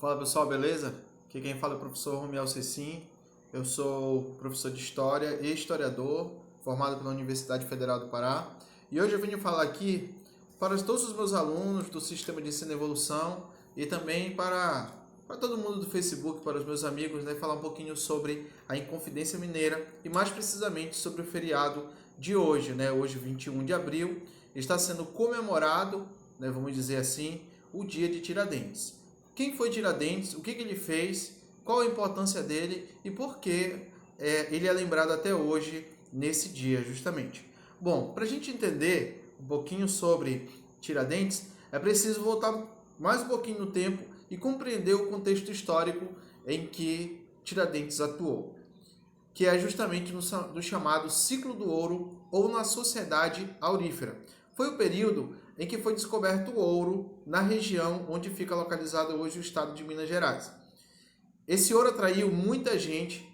Fala pessoal, beleza? Aqui quem fala é o professor Romiel Cecim. Eu sou professor de História e historiador, formado pela Universidade Federal do Pará. E hoje eu venho falar aqui para todos os meus alunos do Sistema de Ensino e Evolução e também para todo mundo do Facebook, para os meus amigos, né, falar um pouquinho sobre a Inconfidência Mineira e mais precisamente sobre o feriado de hoje, né? Hoje, 21 de abril, está sendo comemorado, né, vamos dizer assim, o Dia de Tiradentes. Quem foi Tiradentes, o que ele fez, qual a importância dele e por que ele é lembrado até hoje nesse dia, justamente. Bom, para a gente entender um pouquinho sobre Tiradentes, é preciso voltar mais um pouquinho no tempo e compreender o contexto histórico em que Tiradentes atuou, que é justamente no chamado Ciclo do Ouro ou na Sociedade Aurífera. Foi o período em que foi descoberto o ouro na região onde fica localizado hoje o estado de Minas Gerais. Esse ouro atraiu muita gente,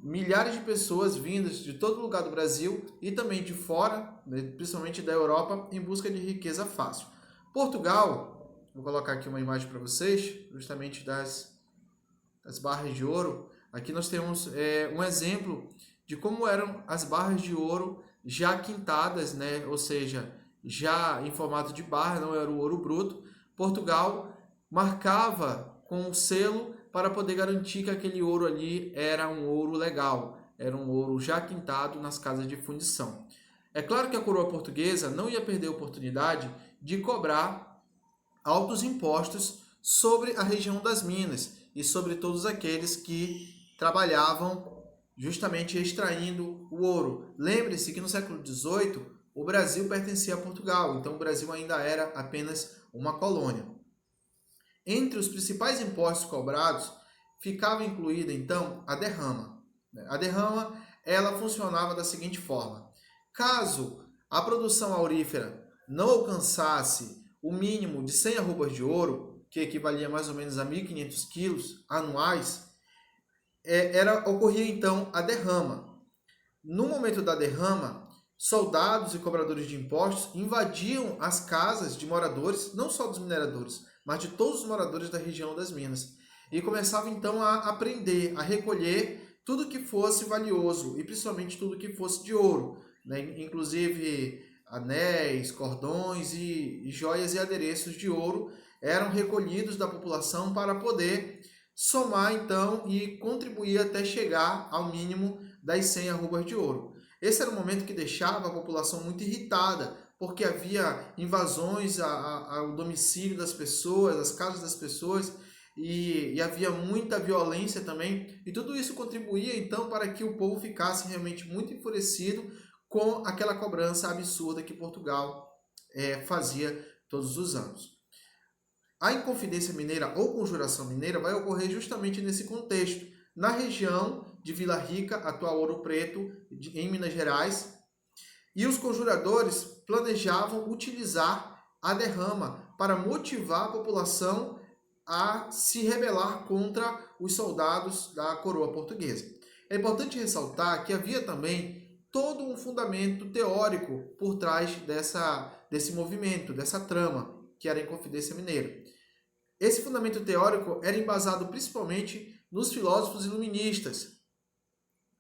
milhares de pessoas vindas de todo lugar do Brasil e também de fora, principalmente da Europa, em busca de riqueza fácil. Portugal, vou colocar aqui uma imagem para vocês, justamente das barras de ouro. Aqui nós temos um exemplo de como eram as barras de ouro já quintadas, né? Ou seja, já em formato de barra, não era o ouro bruto. Portugal marcava com um selo para poder garantir que aquele ouro ali era um ouro legal, era um ouro já quintado nas casas de fundição. É claro que a coroa portuguesa não ia perder a oportunidade de cobrar altos impostos sobre a região das Minas e sobre todos aqueles que trabalhavam justamente extraindo o ouro. Lembre-se que no século XVIII o Brasil pertencia a Portugal, então o Brasil ainda era apenas uma colônia. Entre os principais impostos cobrados ficava incluída então a derrama. A derrama ela funcionava da seguinte forma: caso a produção aurífera não alcançasse o mínimo de 100 arrobas de ouro, que equivalia mais ou menos a 1.500 quilos anuais, ocorria então a derrama. No momento da derrama, soldados e cobradores de impostos invadiam as casas de moradores, não só dos mineradores, mas de todos os moradores da região das Minas. E começavam então a prender, a recolher tudo que fosse valioso, e principalmente tudo que fosse de ouro, né? Inclusive anéis, cordões e joias e adereços de ouro eram recolhidos da população para poder somar então e contribuir até chegar ao mínimo das 100 arrobas de ouro. Esse era um momento que deixava a população muito irritada, porque havia invasões ao domicílio das pessoas, às casas das pessoas, e havia muita violência também, e tudo isso contribuía então para que o povo ficasse realmente muito enfurecido com aquela cobrança absurda que Portugal fazia todos os anos. A Inconfidência Mineira ou Conjuração Mineira vai ocorrer justamente nesse contexto, na região de Vila Rica, atual Ouro Preto, em Minas Gerais, e os conjuradores planejavam utilizar a derrama para motivar a população a se rebelar contra os soldados da coroa portuguesa. É importante ressaltar que havia também todo um fundamento teórico por trás desse movimento, dessa trama, que era a Inconfidência Mineira. Esse fundamento teórico era embasado principalmente nos filósofos iluministas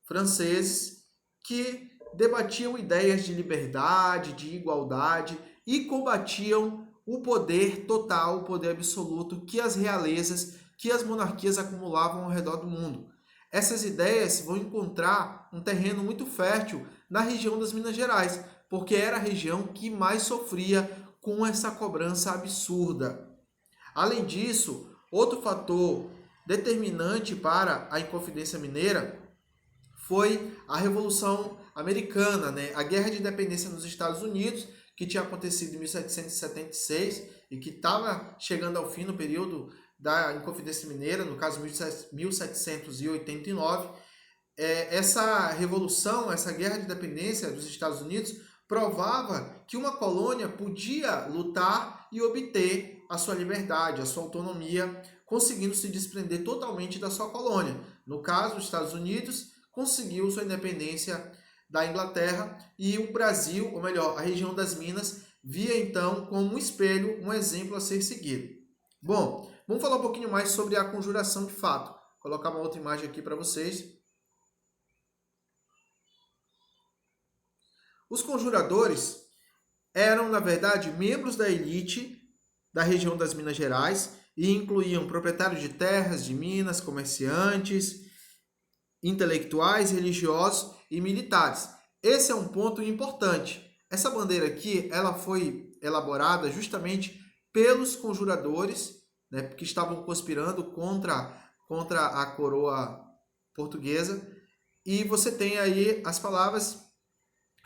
franceses que debatiam ideias de liberdade, de igualdade e combatiam o poder total, o poder absoluto que as realezas, que as monarquias acumulavam ao redor do mundo. Essas ideias vão encontrar um terreno muito fértil na região das Minas Gerais, porque era a região que mais sofria com essa cobrança absurda. Além disso, outro fator determinante para a Inconfidência Mineira foi a Revolução Americana, né? A Guerra de Independência nos Estados Unidos, que tinha acontecido em 1776 e que estava chegando ao fim no período da Inconfidência Mineira, no caso 1789. Essa revolução, essa Guerra de Independência dos Estados Unidos provava que uma colônia podia lutar e obter a sua liberdade, a sua autonomia, conseguindo se desprender totalmente da sua colônia. No caso, os Estados Unidos conseguiu sua independência da Inglaterra e o Brasil, ou melhor, a região das Minas, via então como um espelho, um exemplo a ser seguido. Bom, Vamos falar um pouquinho mais sobre a conjuração de fato. Vou colocar uma outra imagem aqui para vocês. Os conjuradores eram, na verdade, membros da elite da região das Minas Gerais e incluíam proprietários de terras, de minas, comerciantes, intelectuais, religiosos e militares. Esse é um ponto importante. Essa bandeira aqui, ela foi elaborada justamente pelos conjuradores, né, que estavam conspirando contra a coroa portuguesa. E você tem aí as palavras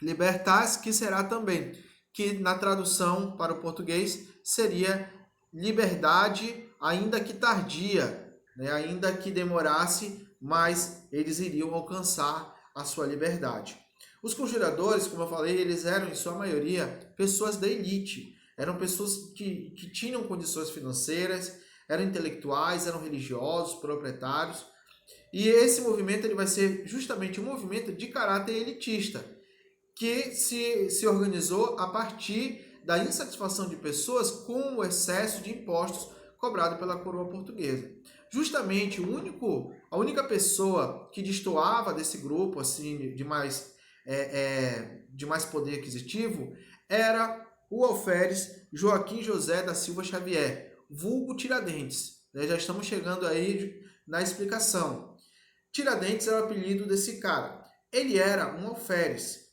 libertas, que será também, que na tradução para o português seria liberdade, ainda que tardia, né, ainda que demorasse, mas eles iriam alcançar a sua liberdade. Os conjuradores, como eu falei, eles eram, em sua maioria, pessoas da elite. Eram pessoas que tinham condições financeiras, eram intelectuais, eram religiosos, proprietários. E esse movimento ele vai ser justamente um movimento de caráter elitista, que se organizou a partir da insatisfação de pessoas com o excesso de impostos cobrado pela coroa portuguesa. Justamente a única pessoa que destoava desse grupo assim de mais poder aquisitivo era o alferes Joaquim José da Silva Xavier, vulgo Tiradentes. Já estamos chegando aí na explicação. Tiradentes era o apelido desse cara. Ele era um alferes,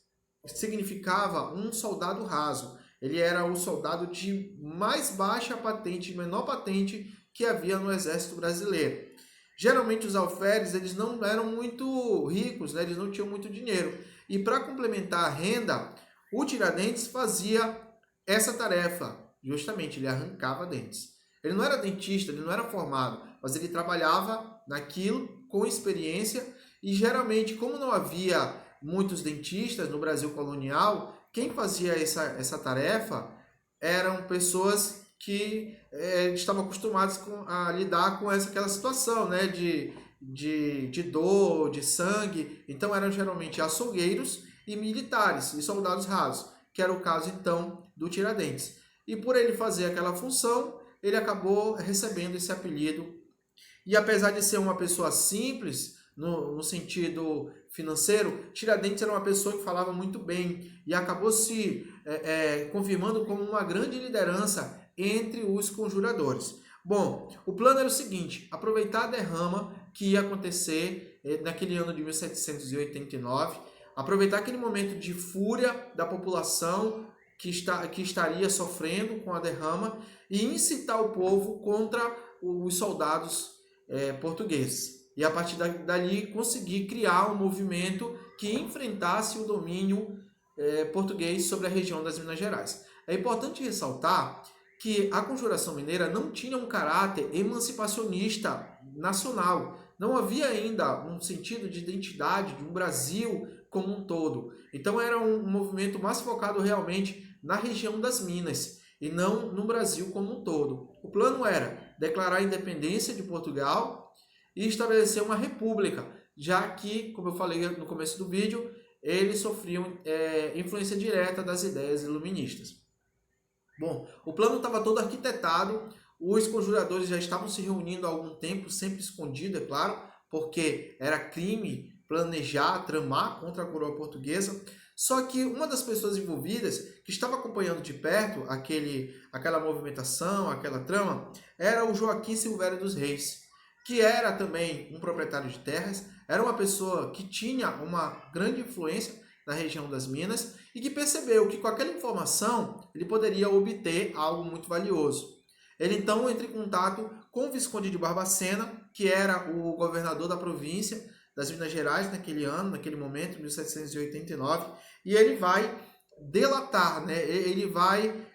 significava um soldado raso. Ele era o soldado de mais baixa patente, menor patente que havia no exército brasileiro. Geralmente os alferes eles não eram muito ricos, né? Eles não tinham muito dinheiro. E para complementar a renda, o Tiradentes fazia essa tarefa. Justamente, ele arrancava dentes. Ele não era dentista, ele não era formado, mas ele trabalhava naquilo com experiência e geralmente, como não havia muitos dentistas no Brasil colonial, quem fazia essa tarefa eram pessoas que estavam acostumadas a lidar com aquela situação, né, de dor, de sangue. Então eram geralmente açougueiros e militares e soldados rasos, que era o caso então do Tiradentes. E por ele fazer aquela função, ele acabou recebendo esse apelido. E apesar de ser uma pessoa simples, no sentido financeiro, Tiradentes era uma pessoa que falava muito bem e acabou se confirmando como uma grande liderança entre os conjuradores. Bom, o plano era o seguinte: aproveitar a derrama que ia acontecer naquele ano de 1789, aproveitar aquele momento de fúria da população que estaria sofrendo com a derrama e incitar o povo contra os soldados portugueses. E a partir dali conseguir criar um movimento que enfrentasse o domínio português sobre a região das Minas Gerais. É importante ressaltar que a Conjuração Mineira não tinha um caráter emancipacionista nacional. Não havia ainda um sentido de identidade de um Brasil como um todo. Então era um movimento mais focado realmente na região das Minas e não no Brasil como um todo. O plano era declarar a independência de Portugal e estabelecer uma república, já que, como eu falei no começo do vídeo, eles sofriam influência direta das ideias iluministas. Bom, o plano estava todo arquitetado, os conjuradores já estavam se reunindo há algum tempo, sempre escondido, é claro, porque era crime planejar, tramar contra a coroa portuguesa. Só que uma das pessoas envolvidas, que estava acompanhando de perto aquela movimentação, aquela trama, era o Joaquim Silvério dos Reis, que era também um proprietário de terras, era uma pessoa que tinha uma grande influência na região das Minas e que percebeu que com aquela informação ele poderia obter algo muito valioso. Ele então entra em contato com o Visconde de Barbacena, que era o governador da província das Minas Gerais naquele ano, naquele momento, 1789, e ele vai delatar, né? Ele vai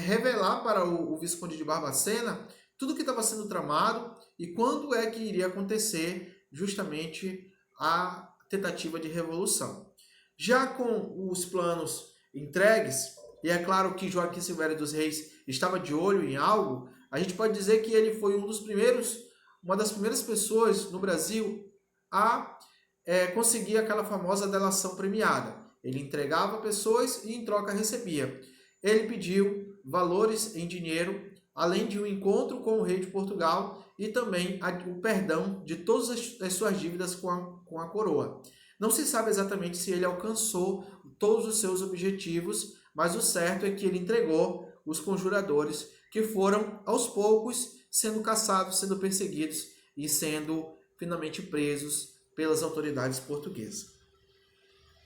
revelar para o Visconde de Barbacena tudo o que estava sendo tramado e quando é que iria acontecer justamente a tentativa de revolução. Já com os planos entregues, e é claro que Joaquim Silvério dos Reis estava de olho em algo, a gente pode dizer que ele foi uma das primeiras pessoas no Brasil a conseguir aquela famosa delação premiada. Ele entregava pessoas e em troca recebia. Ele pediu valores em dinheiro além de um encontro com o rei de Portugal e também o perdão de todas as suas dívidas com a coroa. Não se sabe exatamente se ele alcançou todos os seus objetivos, mas o certo é que ele entregou os conjuradores, que foram aos poucos sendo caçados, sendo perseguidos e sendo finalmente presos pelas autoridades portuguesas.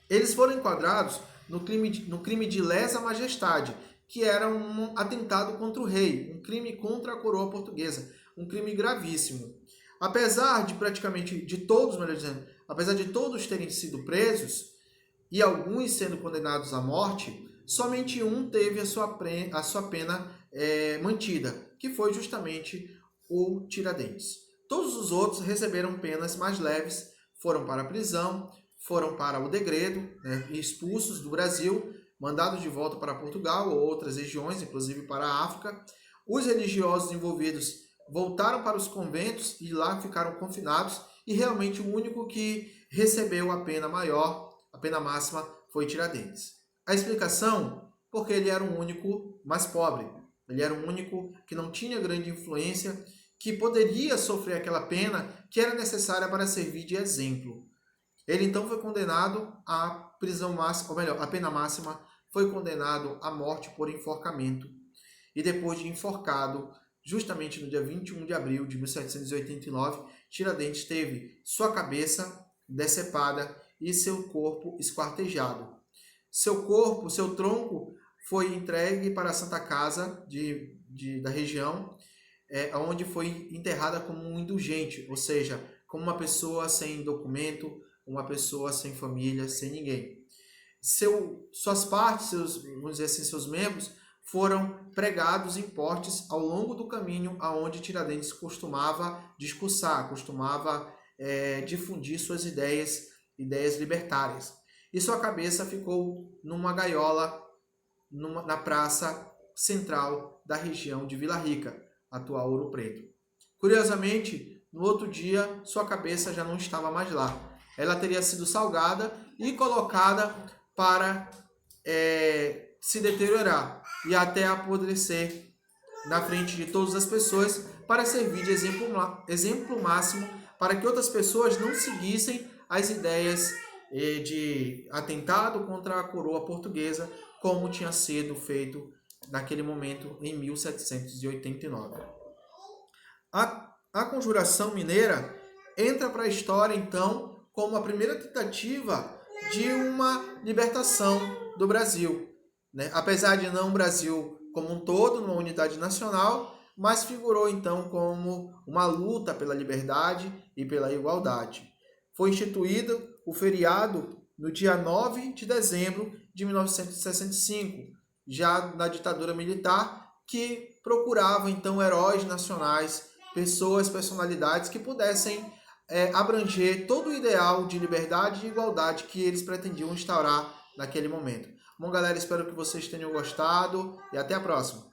Eles foram enquadrados no crime de lesa majestade, que era um atentado contra o rei, um crime contra a coroa portuguesa, um crime gravíssimo. Apesar de apesar de todos terem sido presos e alguns sendo condenados à morte, somente um teve a sua pena mantida, que foi justamente o Tiradentes. Todos os outros receberam penas mais leves, foram para a prisão, foram para o degredo, né, expulsos do Brasil, mandados de volta para Portugal ou outras regiões, inclusive para a África. Os religiosos envolvidos voltaram para os conventos e lá ficaram confinados, e realmente o único que recebeu a pena maior, a pena máxima, foi Tiradentes. A explicação? Porque ele era o único mais pobre, ele era o único que não tinha grande influência, que poderia sofrer aquela pena que era necessária para servir de exemplo. Ele então foi condenado à prisão máxima, ou melhor, a pena máxima, foi condenado à morte por enforcamento. E depois de enforcado, justamente no dia 21 de abril de 1789, Tiradentes teve sua cabeça decepada e seu corpo esquartejado. Seu tronco foi entregue para a Santa Casa da região, onde foi enterrada como um indulgente, ou seja, como uma pessoa sem documento, uma pessoa sem família, sem ninguém. Suas partes, vamos dizer assim, seus membros, foram pregados em postes ao longo do caminho aonde Tiradentes costumava discursar, costumava difundir suas ideias libertárias. E sua cabeça ficou numa gaiola na praça central da região de Vila Rica, atual Ouro Preto. Curiosamente, no outro dia, sua cabeça já não estava mais lá. Ela teria sido salgada e colocada para se deteriorar e até apodrecer na frente de todas as pessoas, para servir de exemplo máximo para que outras pessoas não seguissem as ideias de atentado contra a coroa portuguesa, como tinha sido feito naquele momento em 1789. A Conjuração Mineira entra para a história, então, como a primeira tentativa de uma libertação do Brasil, né? Apesar de não o Brasil como um todo, numa unidade nacional, mas figurou então como uma luta pela liberdade e pela igualdade. Foi instituído o feriado no dia 9 de dezembro de 1965, já na ditadura militar, que procurava então heróis nacionais, personalidades que pudessem abranger todo o ideal de liberdade e igualdade que eles pretendiam instaurar naquele momento. Bom, galera, espero que vocês tenham gostado e até a próxima.